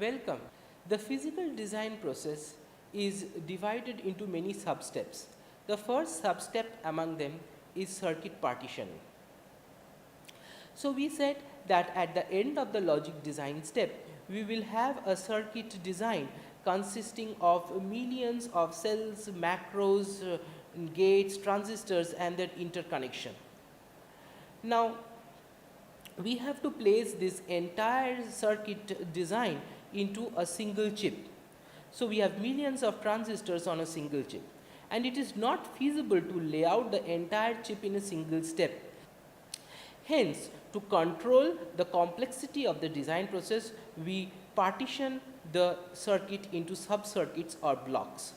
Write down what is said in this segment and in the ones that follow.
Welcome. The physical design process is divided into many sub-steps. The first sub-step among them is circuit partitioning. So we said that at the end of the logic design step, we will have a circuit design consisting of millions of cells, macros, gates, transistors and their interconnection. Now, we have to place this entire circuit design into a single chip. So we have millions of transistors on a single chip, and it is not feasible to lay out the entire chip in a single step. Hence, to control the complexity of the design process, we partition the circuit into sub-circuits or blocks.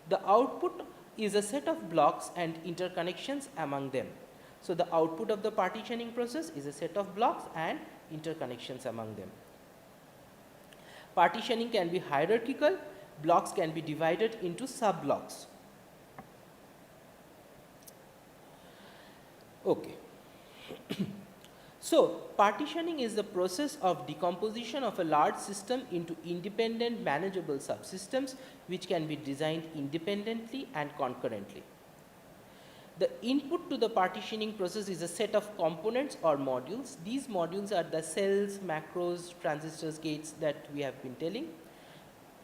The output is a set of blocks and interconnections among them. So the output of the partitioning process is a set of blocks and interconnections among them. Partitioning can be hierarchical, blocks can be divided into sub-blocks. Okay. So partitioning is the process of decomposition of a large system into independent manageable subsystems which can be designed independently and concurrently. The input to the partitioning process is a set of components or modules. These modules are the cells, macros, transistors, gates that we have been telling,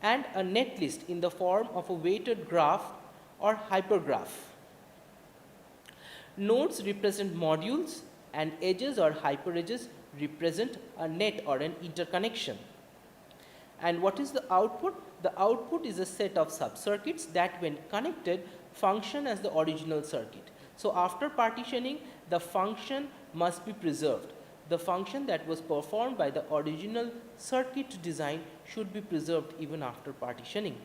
and a netlist in the form of a weighted graph or hypergraph. Nodes represent modules and edges or hyperedges represent a net or an interconnection. And what is the output? The output is a set of sub-circuits that when connected function as the original circuit. So after partitioning, the function must be preserved. The function that was performed by the original circuit design should be preserved even after partitioning.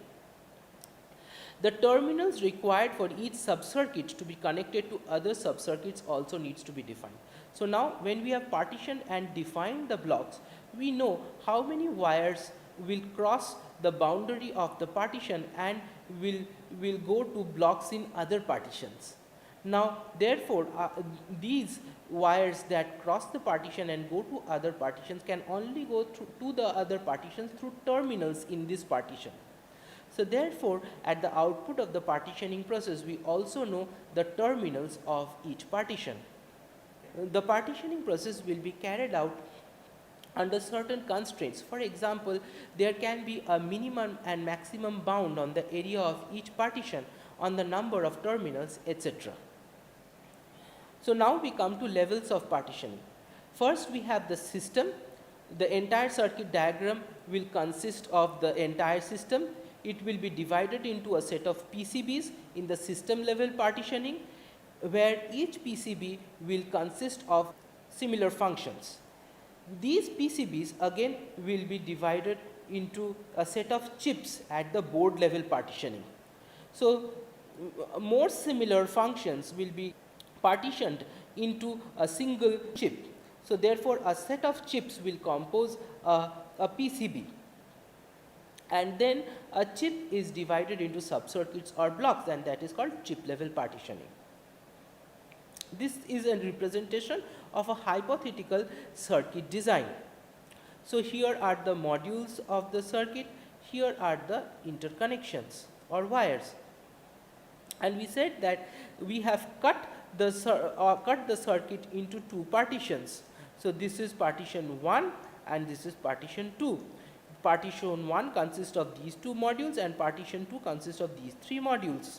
The terminals required for each sub-circuit to be connected to other sub-circuits also needs to be defined. So now when we have partitioned and defined the blocks, we know how many wires will cross the boundary of the partition and will go to blocks in other partitions. Now therefore, these wires that cross the partition and go to other partitions can only go to the other partitions through terminals in this partition. So therefore, at the output of the partitioning process, we also know the terminals of each partition. The partitioning process will be carried out under certain constraints. For example, there can be a minimum and maximum bound on the area of each partition, on the number of terminals, etc. So now we come to levels of partitioning. First we have the system. The entire circuit diagram will consist of the entire system. It will be divided into a set of PCBs in the system level partitioning, where each PCB will consist of similar functions. These PCBs again will be divided into a set of chips at the board level partitioning. So more similar functions will be partitioned into a single chip. So therefore, a set of chips will compose a PCB. And then a chip is divided into sub-circuits or blocks, and that is called chip level partitioning. This is a representation of a hypothetical circuit design. So here are the modules of the circuit, here are the interconnections or wires. And we said that we have cut the circuit into two partitions. So this is partition 1 and this is partition 2. Partition 1 consists of these two modules and partition 2 consists of these three modules.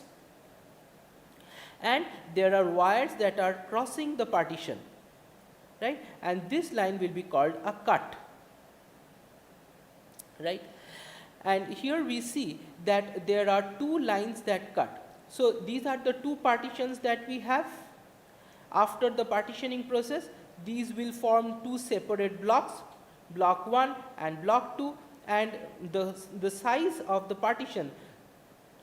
And there are wires that are crossing the partition, right? And this line will be called a cut, right? And here we see that there are two lines that cut. So these are the two partitions that we have. After the partitioning process, these will form two separate blocks, block 1 and block 2, and the size of the partition,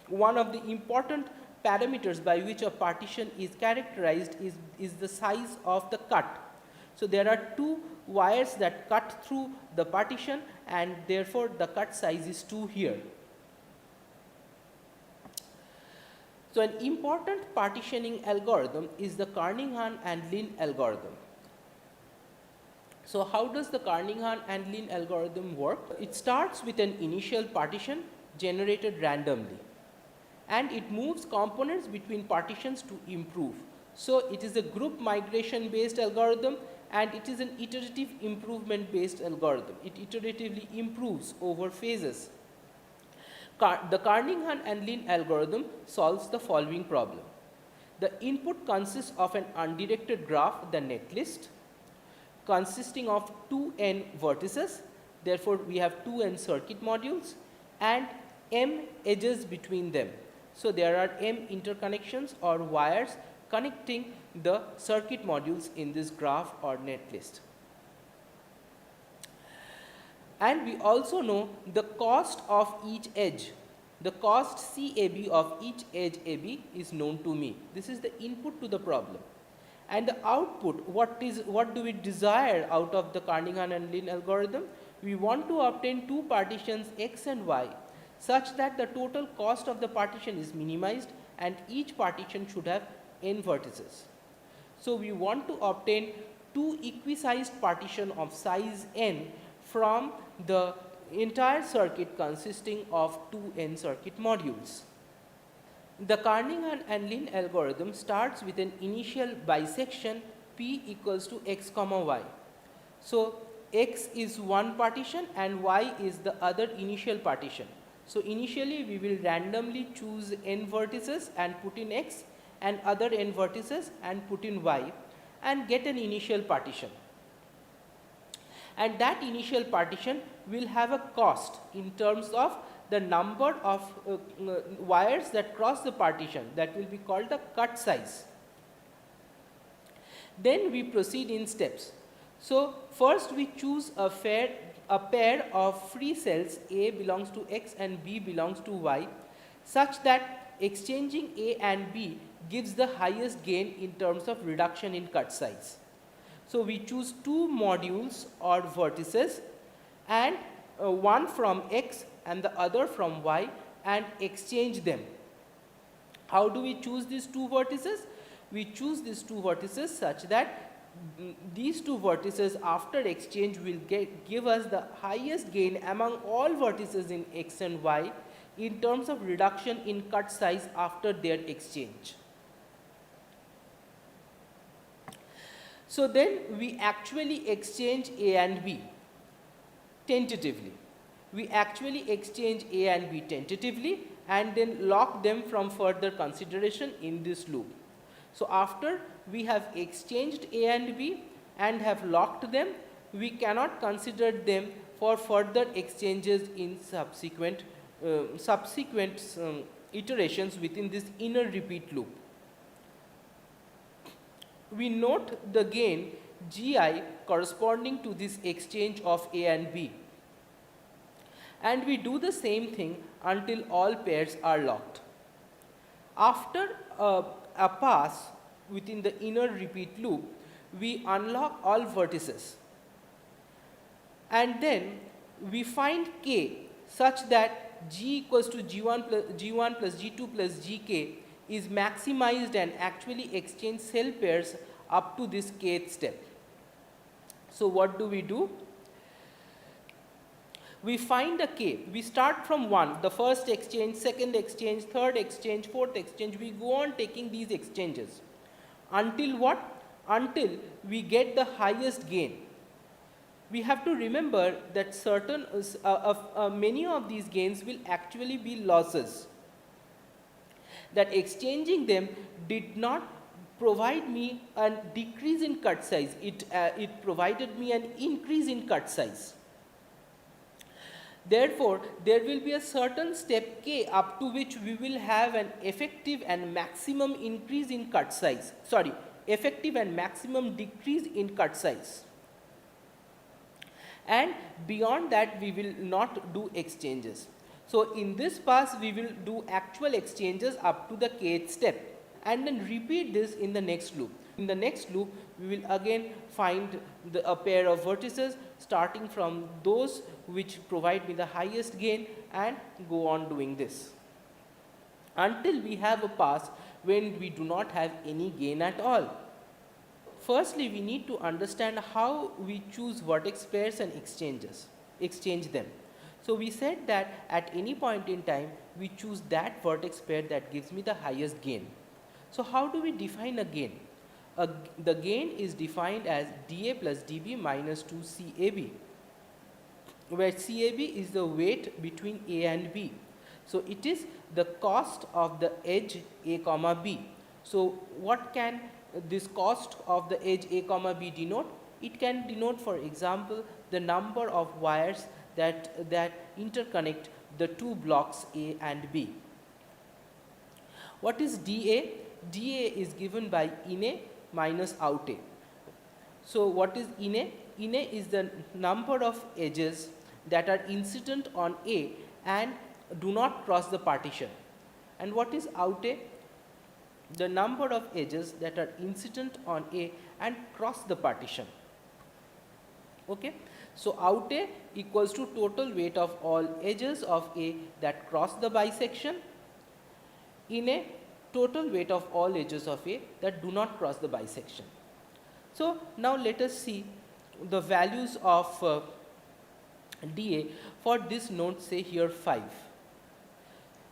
one of the important parameters by which a partition is characterized is the size of the cut. So there are two wires that cut through the partition, and therefore the cut size is 2 here. So an important partitioning algorithm is the Kernighan and Lin algorithm. So how does the Kernighan and Lin algorithm work? It starts with an initial partition generated randomly, and it moves components between partitions to improve. So it is a group migration based algorithm, and it is an iterative improvement based algorithm. It iteratively improves over phases. The Kernighan and Lin algorithm solves the following problem. The input consists of an undirected graph, the netlist, consisting of 2n vertices. Therefore, we have 2n circuit modules and m edges between them. So, there are m interconnections or wires connecting the circuit modules in this graph or netlist. And we also know the cost of each edge. The cost CAB of each edge AB is known to me. This is the input to the problem. And the output, what do we desire out of the Kernighan and Lin algorithm? We want to obtain two partitions X and Y such that the total cost of the partition is minimized and each partition should have n vertices. So, we want to obtain two equisized partition of size n from the entire circuit consisting of 2n circuit modules. The Kernighan and Lin algorithm starts with an initial bisection P equals to x comma y. So, x is one partition and y is the other initial partition. So, initially we will randomly choose n vertices and put in x and other n vertices and put in y and get an initial partition. And that initial partition will have a cost in terms of the number of wires that cross the partition, that will be called the cut size. Then we proceed in steps. So, first we choose a pair of free cells, A belongs to X and B belongs to Y, such that exchanging A and B gives the highest gain in terms of reduction in cut size. So, we choose two modules or vertices and one from X and the other from Y and exchange them. How do we choose these two vertices? We choose these two vertices such that these two vertices after exchange will give us the highest gain among all vertices in X and Y in terms of reduction in cut size after their exchange. So, then we actually exchange A and B tentatively. We actually exchange A and B tentatively and then lock them from further consideration in this loop. So, after we have exchanged A and B and have locked them, we cannot consider them for further exchanges in subsequent iterations within this inner repeat loop. We note the gain Gi corresponding to this exchange of A and B, and we do the same thing until all pairs are locked. After a pass within the inner repeat loop, we unlock all vertices, and then we find K such that G equals to G1 plus G2 plus Gk is maximized and actually exchange cell pairs up to this kth step. So, what do? We find a K. We start from 1, the first exchange, second exchange, third exchange, fourth exchange. We go on taking these exchanges until what? Until we get the highest gain. We have to remember that many of these gains will actually be losses. That exchanging them did not provide me a decrease in cut size, it provided me an increase in cut size. Therefore, there will be a certain step K up to which we will have an effective and maximum increase in cut size, effective and maximum decrease in cut size. And beyond that we will not do exchanges. So, in this pass we will do actual exchanges up to the kth step and then repeat this in the next loop. In the next loop we will again find a pair of vertices starting from those which provide me the highest gain and go on doing this until we have a pass when we do not have any gain at all. firstly we need to understand how we choose vertex pairs and exchange them. So we said that at any point in time we choose that vertex pair that gives me the highest gain. So how do we define a gain? The gain is defined as dA plus dB minus 2 CAB, where CAB is the weight between A and B. So it is the cost of the edge A comma B. So what can this cost of the edge A comma B denote? It can denote, for example, the number of wires that interconnect the two blocks A and B. What is dA? dA is given by in A minus out A. So what is in A? In A is the number of edges that are incident on A and do not cross the partition. And what is out A? The number of edges that are incident on A and cross the partition. Okay. So out A equals to total weight of all edges of A that cross the bisection. In A, total weight of all edges of A that do not cross the bisection. So now let us see the values of dA for this node, say here 5.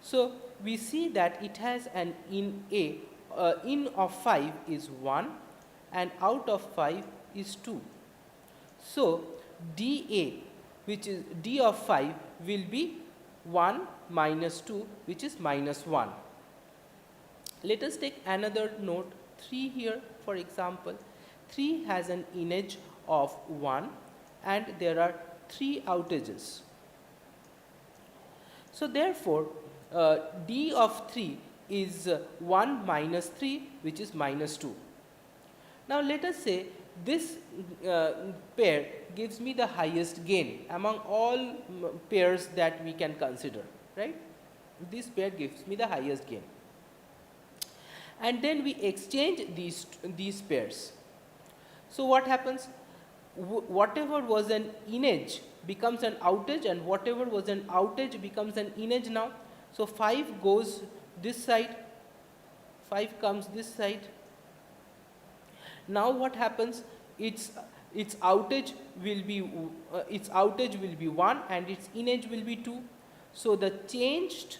So we see that it has an in A, in of 5 is 1 and out of 5 is 2. So dA, which is d of 5, will be 1 minus 2, which is minus 1. Let us take another node 3 here, for example. 3 has an in edge of 1 and there are 3 outages. So therefore, d of 3 is 1 minus 3, which is minus 2. Now let us say this pair gives me the highest gain among all pairs that we can consider, right? This pair gives me the highest gain. And then we exchange these pairs. So what happens? Whatever was an in edge becomes an outage, and whatever was an outage becomes an in edge now. So 5 goes this side, 5 comes this side. Now what happens? Its outage will be 1 and its in edge will be 2. So the changed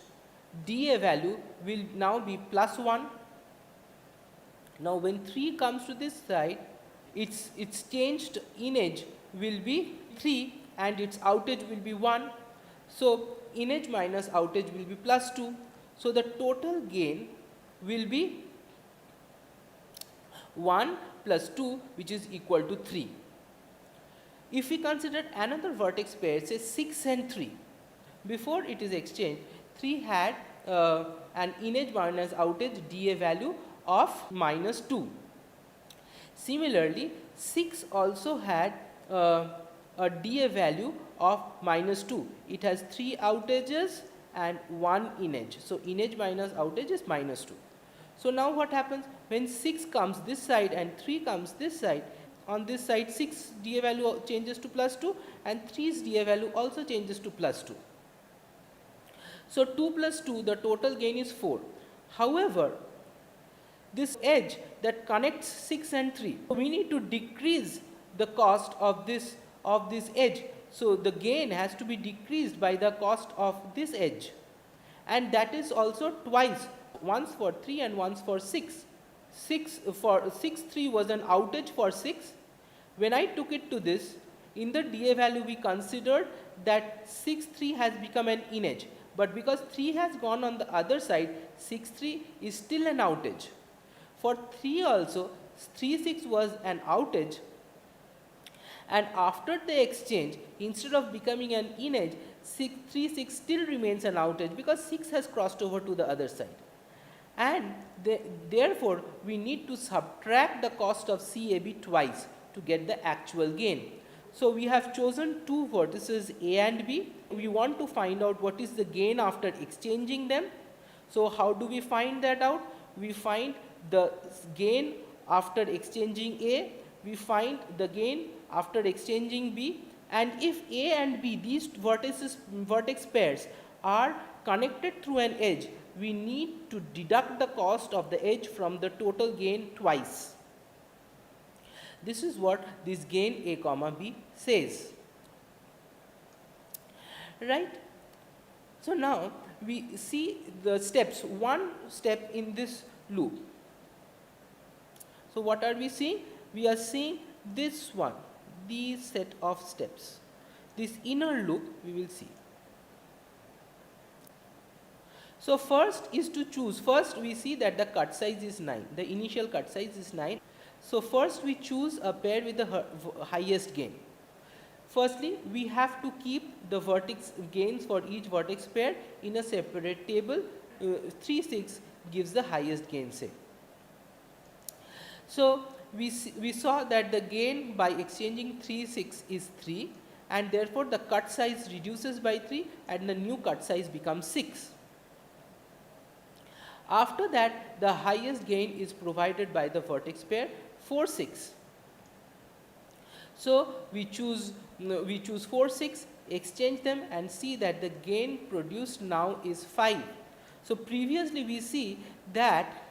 dA value will now be plus 1. Now when 3 comes to this side, its changed in edge will be 3 and its outage will be 1. So in edge minus outage will be plus 2. So the total gain will be 1 plus 2, which is equal to 3. If we consider another vertex pair, say 6 and 3, before it is exchanged, 3 had an in edge minus outage dA value of minus 2. Similarly, 6 also had a dA value of minus 2. It has 3 outages and 1 in edge. So in edge minus outage is minus 2. So now what happens? When 6 comes this side and 3 comes this side, on this side 6 dA value changes to plus 2 and 3's dA value also changes to plus 2. So 2 plus 2, the total gain is 4. However, this edge that connects 6 and 3, we need to decrease the cost of this edge. So the gain has to be decreased by the cost of this edge, and that is also twice, once for 3 and once for 6. 3 was an outage for 6. When I took it to this, in the dA value we considered that 3 has become an in edge, but because 3 has gone on the other side, 3 is still an outage. For 3 also, 6 was an outage, and after the exchange, instead of becoming an in edge, 6 still remains an outage because 6 has crossed over to the other side. And therefore, we need to subtract the cost of CAB twice to get the actual gain. So we have chosen two vertices A and B. We want to find out what is the gain after exchanging them. So how do we find that out? We find the gain after exchanging A, we find the gain after exchanging B, and if A and B, these vertex pairs, are connected through an edge, we need to deduct the cost of the edge from the total gain twice. This is what this gain a comma b says, right? So now we see the steps, one step in this loop. So what are we seeing? We are seeing this one, these set of steps. This inner loop we will see. So first is to choose, first we see that the cut size is 9, the initial cut size is 9. So first we choose a pair with the highest gain. Firstly, we have to keep the vertex gains for each vertex pair in a separate table. 3, 6 gives the highest gain, say. So we saw that the gain by exchanging 3, 6 is 3, and therefore the cut size reduces by 3 and the new cut size becomes 6. After that, the highest gain is provided by the vertex pair 4, 6. So we choose 4, 6, exchange them and see that the gain produced now is 5. So previously we see that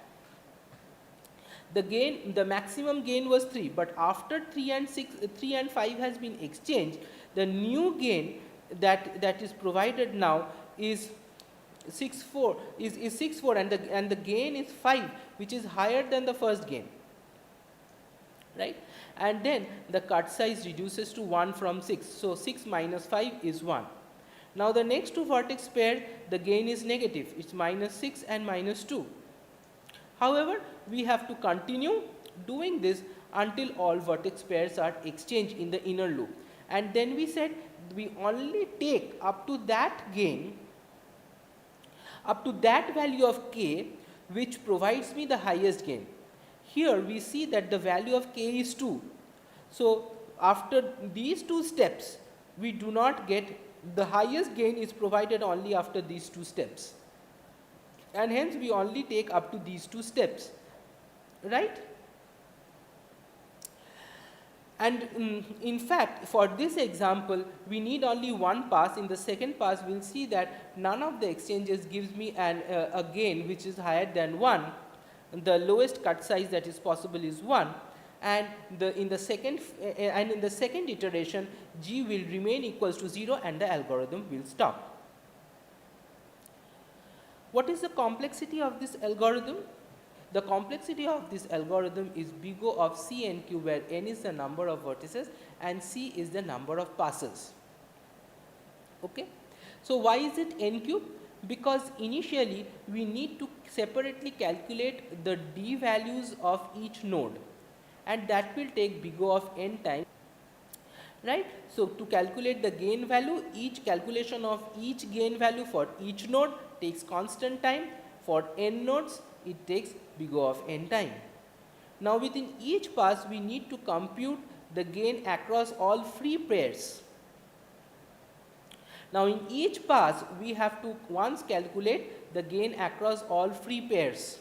the maximum gain was 3, but after 3 and 5 has been exchanged, the new gain that is provided now is 6, 4 is 6, 4, and the gain is 5, which is higher than the first gain, right? And then the cut size reduces to 1 from 6. So 6 minus 5 is 1. Now the next two vertex pair, the gain is negative. It's minus 6 and minus 2. However, we have to continue doing this until all vertex pairs are exchanged in the inner loop. And then we said we only take up to that gain, up to that value of k, which provides me the highest gain. Here we see that the value of k is 2. So after these two steps, we do not get, the highest gain is provided only after these two steps. And hence we only take up to these two steps, right? And in fact, for this example, we need only one pass. In the second pass, we will see that none of the exchanges gives me a gain which is higher than 1. The lowest cut size that is possible is 1, and in the second iteration, g will remain equals to 0 and the algorithm will stop. What is the complexity of this algorithm? The complexity of this algorithm is big O of C n q, where n is the number of vertices and C is the number of passes. Okay. So why is it n cube? Because initially we need to separately calculate the d values of each node, and that will take big O of n time, right? So to calculate the gain value, each calculation of each gain value for each node takes constant time. For n nodes, it takes big O of n time. Now within each pass, we need to compute the gain across all free pairs. Now in each pass, we have to once calculate the gain across all free pairs,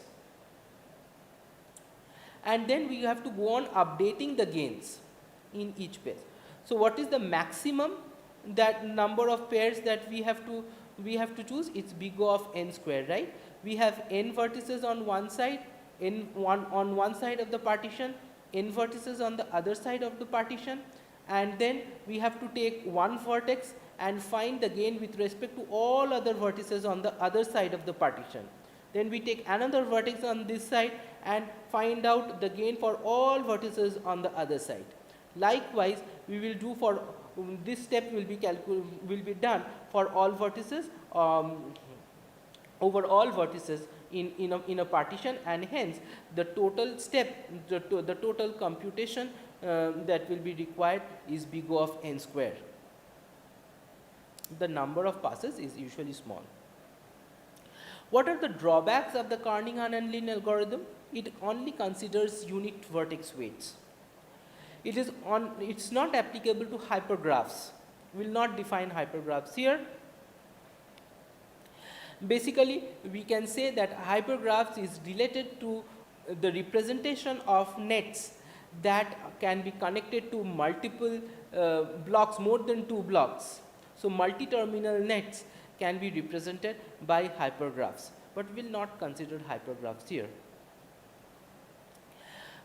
and then we have to go on updating the gains in each pair. So what is the maximum that number of pairs that we have to choose? It's big O of n square, right? We have n vertices on one side, on one side of the partition, n vertices on the other side of the partition, and then we have to take one vertex and find the gain with respect to all other vertices on the other side of the partition. Then we take another vertex on this side and find out the gain for all vertices on the other side. Likewise, we will do for this step will be done for all vertices, over all vertices in a partition, and hence the total step, the total computation that will be required is big O of n square. The number of passes is usually small. What are the drawbacks of the Kernighan and Lin algorithm? It only considers unit vertex weights. It's not applicable to hypergraphs. We will not define hypergraphs here. Basically, we can say that hypergraphs is related to the representation of nets that can be connected to multiple blocks, more than 2 blocks. So multi-terminal nets can be represented by hypergraphs, but we will not consider hypergraphs here.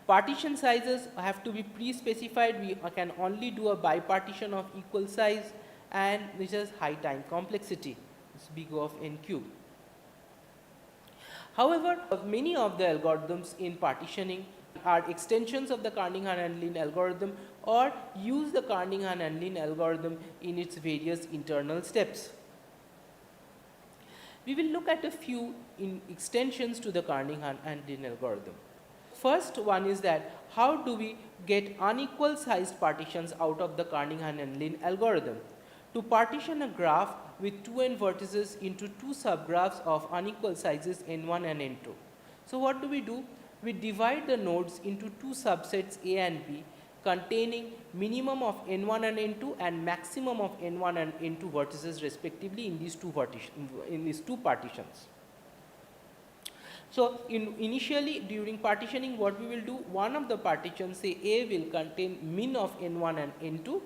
Partition sizes have to be pre-specified. We can only do a bipartition of equal size, and this is high time complexity. It's big O of n cube. However, many of the algorithms in partitioning are extensions of the Kernighan and Lin algorithm, or use the Kernighan and Lin algorithm in its various internal steps. We will look at a few extensions to the Kernighan and Lin algorithm. First one is that how do we get unequal sized partitions out of the Kernighan and Lin algorithm? To partition a graph with 2n vertices into two subgraphs of unequal sizes n1 and n2. So what do? We divide the nodes into two subsets A and B containing minimum of n1 and n2 and maximum of n1 and n2 vertices respectively in these two partitions. So initially during partitioning, what we will do, one of the partitions, say A, will contain min of n1 and n2,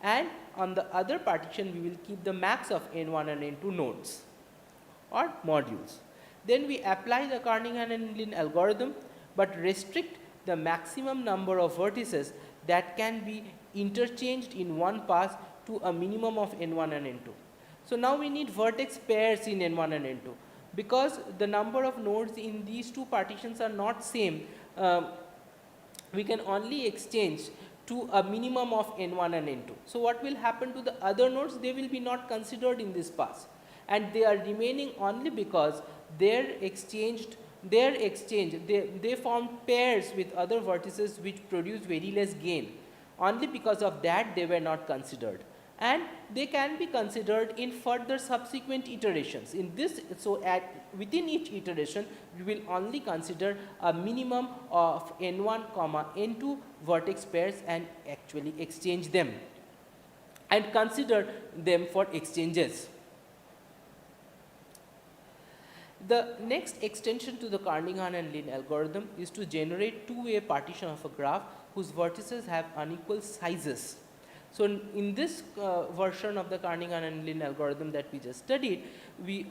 and on the other partition we will keep the max of n1 and n2 nodes or modules. Then we apply the Kernighan and Lin algorithm, but restrict the maximum number of vertices that can be interchanged in one pass to a minimum of n1 and n2. So now we need vertex pairs in n1 and n2. Because the number of nodes in these two partitions are not same, we can only exchange to a minimum of n1 and n2. So what will happen to the other nodes? They will be not considered in this pass, and they are remaining only because they form pairs with other vertices which produce very less gain. Only because of that they were not considered, and they can be considered in further subsequent iterations. In this, so within each iteration we will only consider a minimum of n1 comma n2 vertex pairs and actually exchange them and consider them for exchanges. The next extension to the Kernighan and Lin algorithm is to generate two-way partition of a graph whose vertices have unequal sizes. So in this version of the Kernighan and Lin algorithm that we just studied,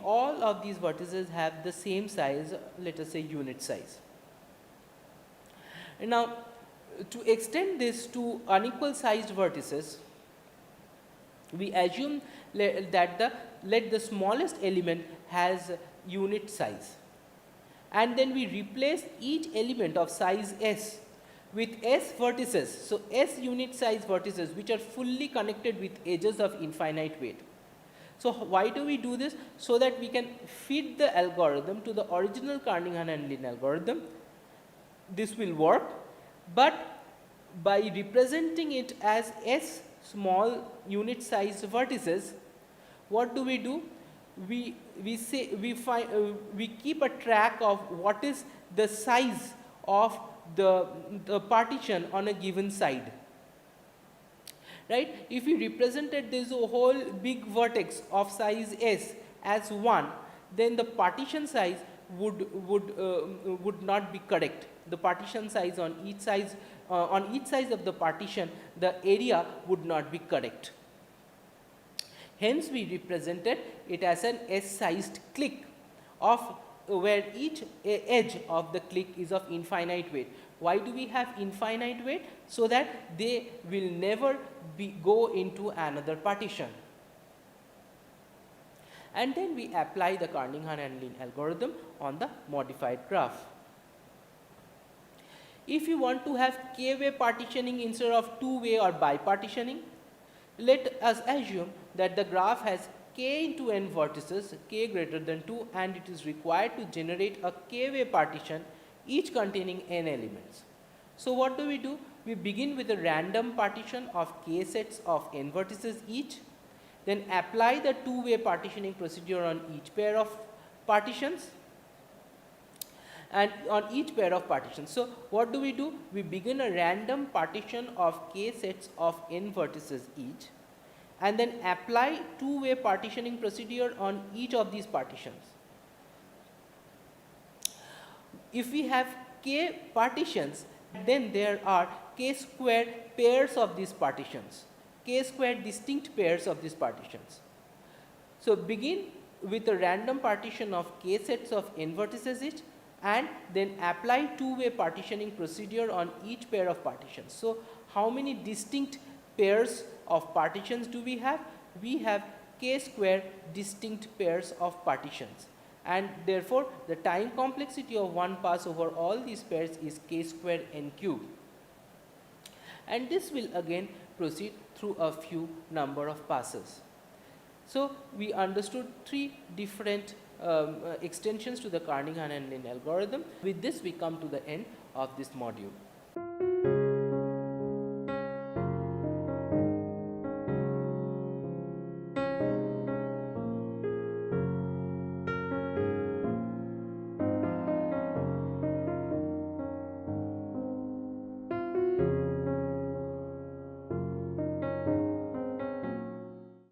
all of these vertices have the same size, let us say unit size. And now to extend this to unequal sized vertices, we assume that let the smallest element has unit size, and then we replace each element of size s with s vertices, so s unit size vertices which are fully connected with edges of infinite weight. So why do we do this? So that we can feed the algorithm to the original Kernighan and Lin algorithm. This will work, but by representing it as s small unit size vertices, what do? We keep a track of what is the size of the partition on a given side, right? If we represented this whole big vertex of size s as 1, then the partition size would not be correct. The partition size on each side of the partition, the area would not be correct. Hence we represented it as an s-sized clique of where each edge of the clique is of infinite weight. Why do we have infinite weight? So that they will never go into another partition. And then we apply the Kernighan and Lin algorithm on the modified graph. If you want to have k-way partitioning instead of two-way or bipartitioning, let us assume that the graph has k into n vertices, k greater than 2, and it is required to generate a k-way partition, each containing n elements. So what do? We begin with a random partition of k sets of n vertices each, then apply the two-way partitioning procedure on each pair of partitions and on each pair of partitions. So what do? We begin a random partition of k sets of n vertices each, and then apply two-way partitioning procedure on each of these partitions. If we have k partitions, then there are k square pairs of these partitions, k square distinct pairs of these partitions. So begin with a random partition of k sets of n vertices each, and then apply two-way partitioning procedure on each pair of partitions. So, how many distinct pairs of partitions do we have? We have k square distinct pairs of partitions, and therefore, the time complexity of one pass over all these pairs is k square n cube, and this will again proceed through a few number of passes. So, we understood three different extensions to the Kernighan and Lin algorithm. With this, we come to the end of this module.